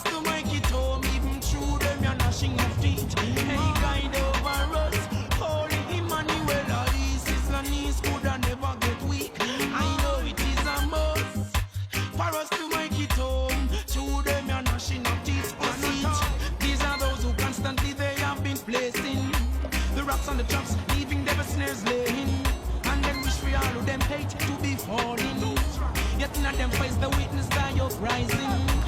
us to make it home, even through them you're gnashing of teeth. Hey, guide over us, Holy Emmanuel, our Islam knees could never get weak. I know it is a must for us to make it home, through them you're gnashing of teeth. These are those who constantly they have been placing the rocks on the traps, leaving devil snares laying, and then wish we all who them hate to be falling. Yet none of them face the witness die uprising.